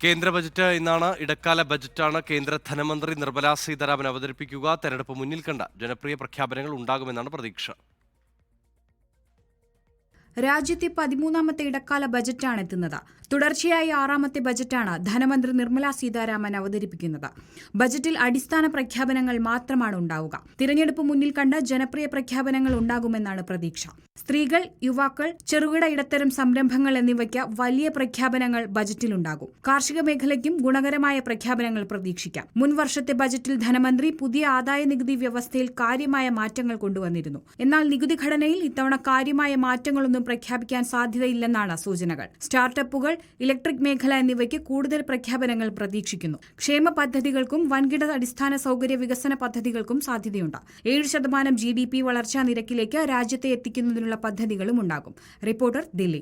കേന്ദ്ര ബജറ്റ് ഇന്നാണ്. ഇടക്കാല ബജറ്റാണ് കേന്ദ്ര ധനമന്ത്രി നിർമ്മലാ സീതാരാമൻ അവതരിപ്പിക്കുക. തെരഞ്ഞെടുപ്പ് മുന്നിൽ കണ്ട ജനപ്രിയ പ്രഖ്യാപനങ്ങൾ ഉണ്ടാകുമെന്നാണ് പ്രതീക്ഷ. രാജ്യത്തെ 13ാമത്തെ ഇടക്കാല ബജറ്റാണ് എത്തുന്നത്. തുടർച്ചയായി 6ാമത്തെ ബജറ്റാണ് ധനമന്ത്രി നിർമ്മലാ സീതാരാമൻ അവതരിപ്പിക്കുന്നത്. ബജറ്റിൽ അടിസ്ഥാന പ്രഖ്യാപനങ്ങൾ മാത്രമാണ് ഉണ്ടാവുക. തിരഞ്ഞെടുപ്പ് മുന്നിൽ കണ്ട് ജനപ്രിയ പ്രഖ്യാപനങ്ങൾ ഉണ്ടാകുമെന്നാണ് പ്രതീക്ഷ. സ്ത്രീകൾ, യുവാക്കൾ, ചെറുകിട ഇടത്തരം സംരംഭങ്ങൾ എന്നിവയ്ക്ക് വലിയ പ്രഖ്യാപനങ്ങൾ ബജറ്റിലുണ്ടാകും. കാർഷിക മേഖലയ്ക്കും ഗുണകരമായ പ്രഖ്യാപനങ്ങൾ പ്രതീക്ഷിക്കാം. മുൻ വർഷത്തെ ബജറ്റിൽ ധനമന്ത്രി പുതിയ ആദായ നികുതി വ്യവസ്ഥയിൽ കാര്യമായ മാറ്റങ്ങൾ കൊണ്ടുവന്നിരുന്നു. എന്നാൽ നികുതി ഘടനയിൽ ഇത്തവണ കാര്യമായ മാറ്റങ്ങളൊന്നും പ്രഖ്യാപിക്കാൻ സാധ്യതയില്ലെന്നാണ് സൂചനകൾ. സ്റ്റാർട്ടപ്പുകൾ, ഇലക്ട്രിക് മേഖല എന്നിവയ്ക്ക് കൂടുതൽ പ്രഖ്യാപനങ്ങൾ പ്രതീക്ഷിക്കുന്നു. ക്ഷേമ പദ്ധതികൾക്കും വൻകിട അടിസ്ഥാന സൗകര്യ വികസന പദ്ധതികൾക്കും സാധ്യതയുണ്ട്. 7% GDP വളർച്ചാ നിരക്കിലേക്ക് രാജ്യത്തെ എത്തിക്കുന്നതിനുള്ള പദ്ധതികളും ഉണ്ടാകും. റിപ്പോർട്ടർ, ദില്ലി.